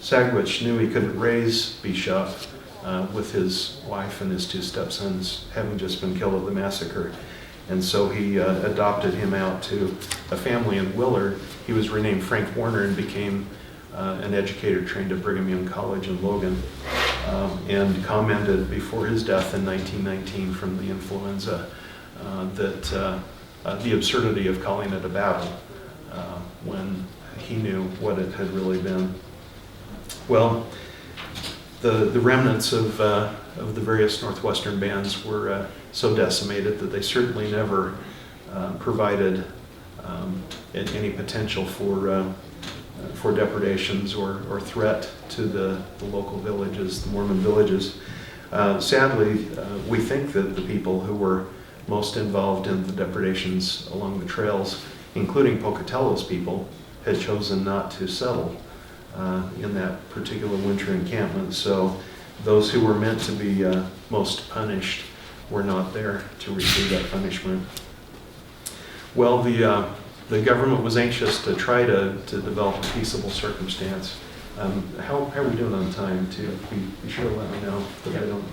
Sagwitch knew he couldn't raise Bishop with his wife and his two stepsons having just been killed at the massacre. And so he adopted him out to a family in Willard. He was renamed Frank Warner and became an educator trained at Brigham Young College in Logan, and commented before his death in 1919 from the influenza that the absurdity of calling it a battle when he knew what it had really been. Well, the remnants of the various Northwestern bands were so decimated that they certainly never provided any potential for depredations or threat to the local villages, the Mormon villages. Sadly, we think that the people who were most involved in the depredations along the trails, including Pocatello's people, had chosen not to settle in that particular winter encampment. So those who were meant to be most punished were not there to receive that punishment. Well, the government was anxious to try to develop a peaceable circumstance. How are we doing on time? Be sure to let me know that I don't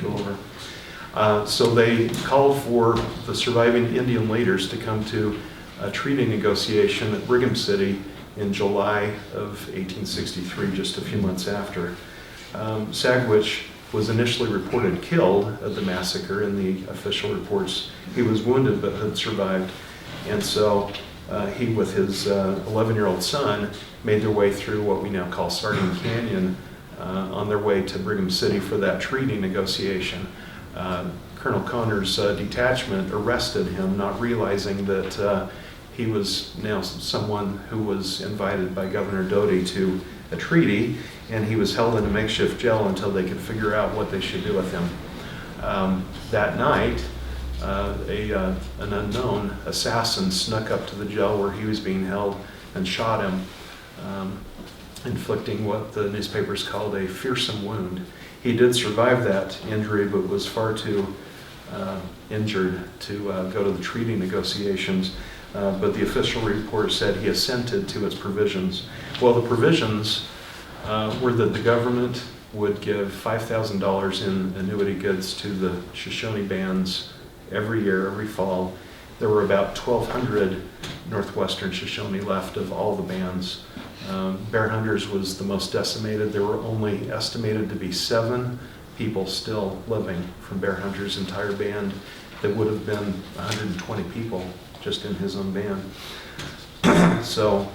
go over. So they called for the surviving Indian leaders to come to a treaty negotiation at Brigham City in July of 1863, just a few months after. Sagwitch was initially reported killed at the massacre. In the official reports, he was wounded but had survived. And so he, with his 11-year-old son, made their way through what we now call Sardine Canyon on their way to Brigham City for that treaty negotiation. Colonel Connor's detachment arrested him, not realizing that he was now someone who was invited by Governor Doty to a treaty, and he was held in a makeshift jail until they could figure out what they should do with him. That night, an unknown assassin snuck up to the jail where he was being held and shot him, inflicting what the newspapers called a fearsome wound. He did survive that injury, but was far too injured to go to the treaty negotiations. But the official report said he assented to its provisions. Well, the provisions were that the government would give $5,000 in annuity goods to the Shoshone bands every year, every fall. There were about 1,200 Northwestern Shoshone left of all the bands. Bear Hunters was the most decimated. There were only estimated to be 7 people still living from Bear Hunters' entire band. That would have been 120 people just in his own band. So,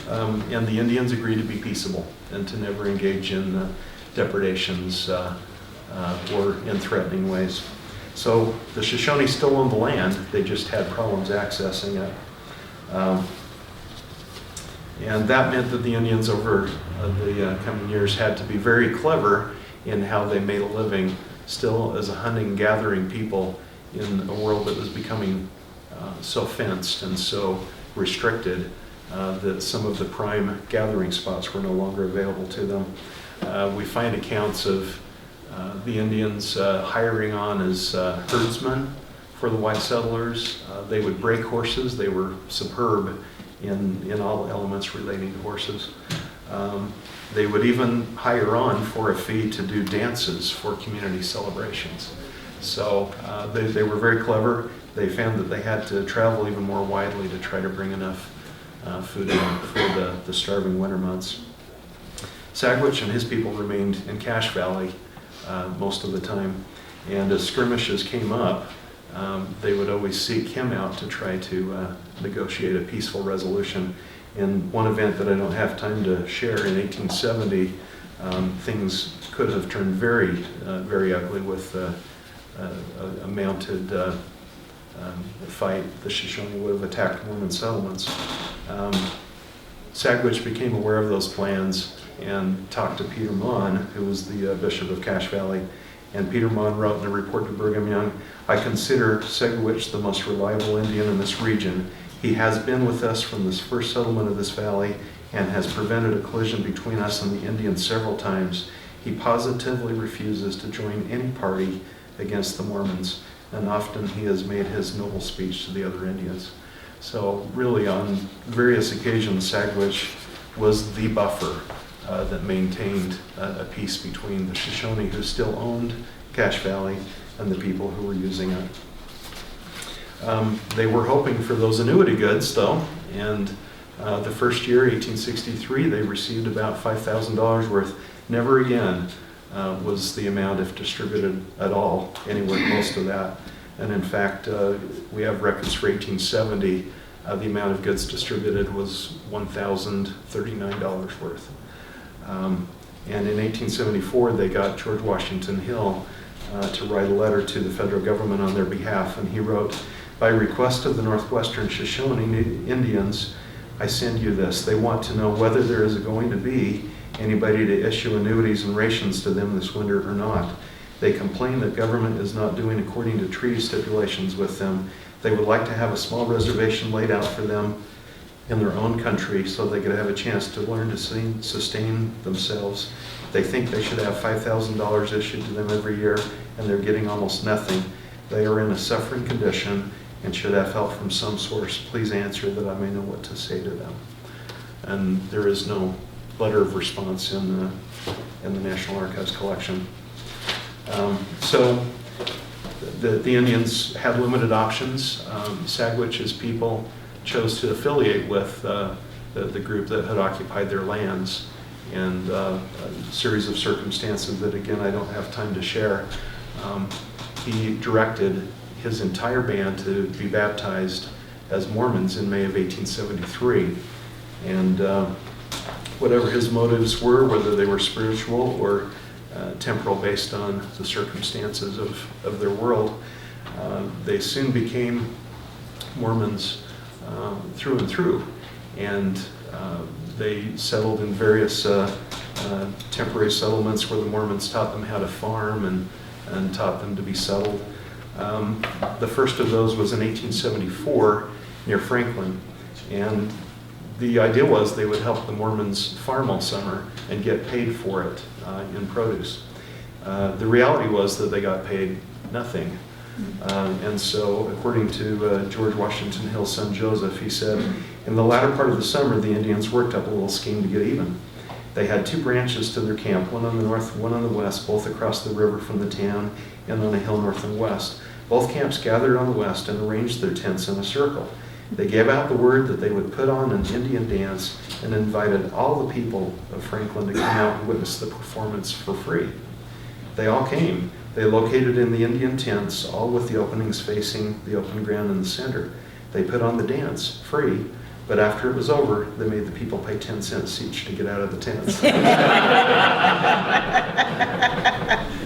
and the Indians agreed to be peaceable and to never engage in depredations or in threatening ways. So the Shoshone still owned the land, they just had problems accessing it. And that meant that the Indians over the coming years had to be very clever in how they made a living, still as a hunting and gathering people in a world that was becoming so fenced and so restricted that some of the prime gathering spots were no longer available to them. We find accounts of the Indians hiring on as herdsmen for the white settlers. They would break horses. They were superb in all elements relating to horses. They would even hire on for a fee to do dances for community celebrations. So they were very clever. They found that they had to travel even more widely to try to bring enough food in for the starving winter months. Sagwitch and his people remained in Cache Valley most of the time, and as skirmishes came up, they would always seek him out to try to negotiate a peaceful resolution. In one event that I don't have time to share, in 1870, things could have turned very, very ugly with a mounted fight. The Shoshone would have attacked Mormon settlements. Sagwitch became aware of those plans and talked to Peter Mon, who was the bishop of Cache Valley. And Peter Mon wrote in a report to Brigham Young, "I consider Sagwitch the most reliable Indian in this region. He has been with us from this first settlement of this valley and has prevented a collision between us and the Indians several times. He positively refuses to join any party against the Mormons, and often he has made his noble speech to the other Indians." So really on various occasions, Sagwitch was the buffer that maintained a peace between the Shoshone, who still owned Cache Valley, and the people who were using it. They were hoping for those annuity goods, though, and the first year, 1863, they received about $5,000 worth. Never again was the amount, if distributed at all, anywhere close to that. And in fact, we have records for 1870. The amount of goods distributed was $1,039 worth. And in 1874, they got George Washington Hill to write a letter to the federal government on their behalf, and he wrote, "By request of the Northwestern Shoshone Indians, I send you this. They want to know whether there is going to be anybody to issue annuities and rations to them this winter or not. They complain that government is not doing according to treaty stipulations with them. They would like to have a small reservation laid out for them in their own country so they could have a chance to learn to sustain themselves. They think they should have $5,000 issued to them every year, and they're getting almost nothing. They are in a suffering condition and should have help from some source. Please answer that I may know what to say to them." And there is no letter of response in the National Archives collection. So the Indians had limited options. Sagwitch's people chose to affiliate with the group that had occupied their lands, and a series of circumstances that, again, I don't have time to share. He directed his entire band to be baptized as Mormons in May of 1873. And whatever his motives were, whether they were spiritual or temporal based on the circumstances of their world, they soon became Mormons through and through. And they settled in various temporary settlements where the Mormons taught them how to farm and taught them to be settled. The first of those was in 1874 near Franklin, and the idea was they would help the Mormons farm all summer and get paid for it in produce. The reality was that they got paid nothing. And so, according to George Washington Hill's son Joseph, he said, "In the latter part of the summer, the Indians worked up a little scheme to get even. They had two branches to their camp, one on the north, one on the west, both across the river from the town and on a hill north and west. Both camps gathered on the west and arranged their tents in a circle. They gave out the word that they would put on an Indian dance and invited all the people of Franklin to come out and witness the performance for free. They all came. They located in the Indian tents, all with the openings facing the open ground in the center. They put on the dance, free, but after it was over, they made the people pay 10 cents each to get out of the tents."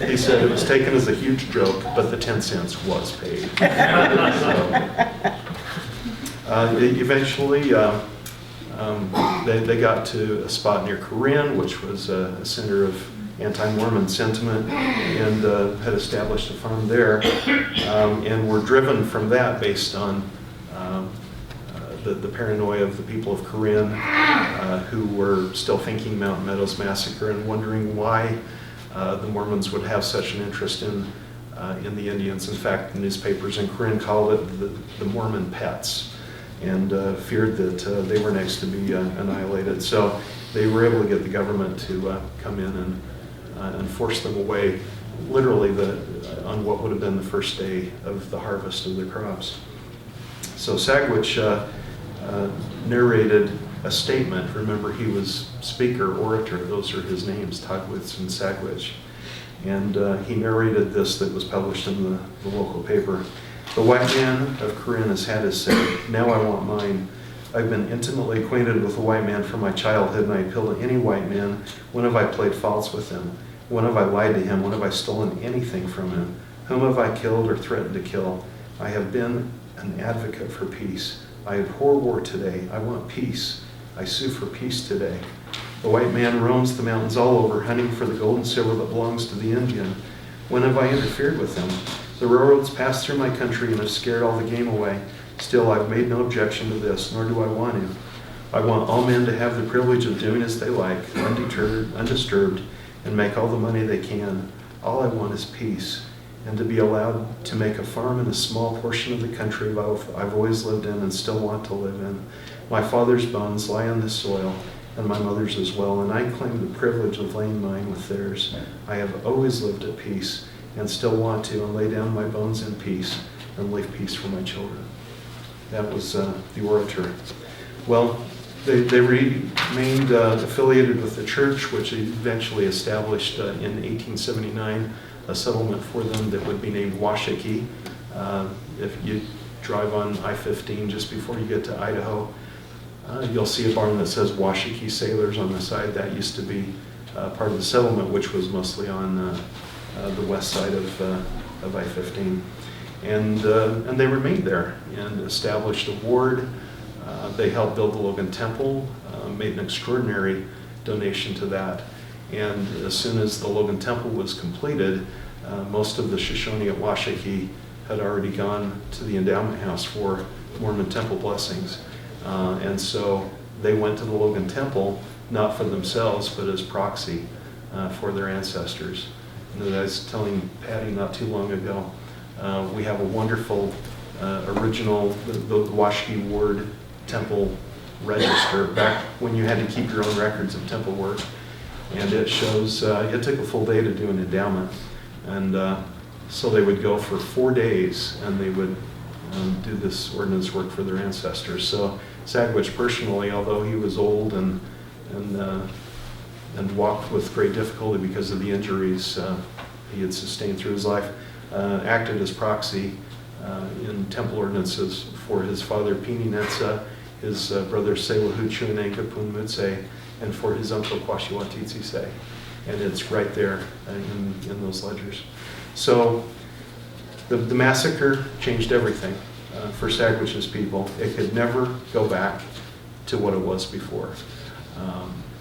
He said it was taken as a huge joke, but the 10 cents was paid. Eventually, they got to a spot near Corinne, which was a center of anti-Mormon sentiment, and had established a farm there, and were driven from that based on the paranoia of the people of Corinne, who were still thinking Mountain Meadows Massacre and wondering why the Mormons would have such an interest in the Indians. In fact, the newspapers in Corinne called it the Mormon pets, and feared that they were next to be annihilated. So they were able to get the government to come in and force them away, literally on what would have been the first day of the harvest of their crops. So Sagwitch narrated a statement. Remember, he was speaker, orator. Those are his names, Tagwitz and Sagwitch. And he narrated this that was published in the local paper. "The white man of Corinne has had his say. Now I want mine. I've been intimately acquainted with the white man from my childhood, and I appeal to any white man. When have I played false with him? When have I lied to him? When have I stolen anything from him? Whom have I killed or threatened to kill? I have been an advocate for peace. I abhor war today. I want peace. I sue for peace today. The white man roams the mountains all over, hunting for the gold and silver that belongs to the Indian. When have I interfered with him? The railroads pass through my country and have scared all the game away. Still, I've made no objection to this, nor do I want to. I want all men to have the privilege of doing as they like, undeterred, undisturbed, and make all the money they can. All I want is peace, and to be allowed to make a farm in a small portion of the country I've always lived in and still want to live in. My father's bones lie on this soil, and my mother's as well, and I claim the privilege of laying mine with theirs. I have always lived at peace and still want to, and lay down my bones in peace and leave peace for my children. That was the orator. Well, they remained affiliated with the church, which eventually established in 1879 a settlement for them that would be named Washakie. If you drive on I-15 just before you get to Idaho, you'll see a barn that says Washakie Sailors on the side. That used to be part of the settlement, which was mostly on the west side of I-15. And they remained there and established a ward. They helped build the Logan Temple, made an extraordinary donation to that. And as soon as the Logan Temple was completed, most of the Shoshone at Washakie had already gone to the endowment house for Mormon temple blessings. And so they went to the Logan Temple, not for themselves, but as proxy for their ancestors. And as I was telling Patty not too long ago, we have a wonderful original, the Washakie Ward Temple register, back when you had to keep your own records of temple work. And it shows, it took a full day to do an endowment. And so they would go for 4 days and they would do this ordinance work for their ancestors. So Sagwitch personally, although he was old and walked with great difficulty because of the injuries he had sustained through his life, acted as proxy in temple ordinances for his father Pini Netsa, his brother Sewahuchu Nankapun Mutse, and for his uncle Kwashiwatitsi Se. And it's right there in those ledgers. So the massacre changed everything for Sagwitch's people. It could never go back to what it was before.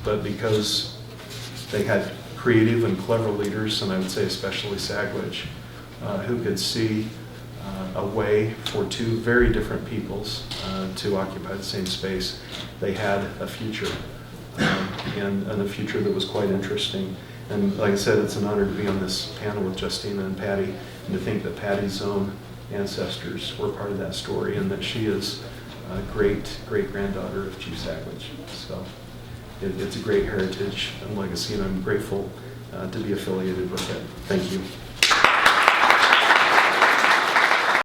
But because they had creative and clever leaders, and I would say especially Sagwitch, who could see a way for two very different peoples to occupy the same space, they had a future, and a future that was quite interesting. And like I said, it's an honor to be on this panel with Justina and Patty, and to think that Patty's own ancestors were part of that story, and that she is a great-granddaughter of Chief Sagwitch. So it's a great heritage and legacy, and I'm grateful to be affiliated with it. Thank you.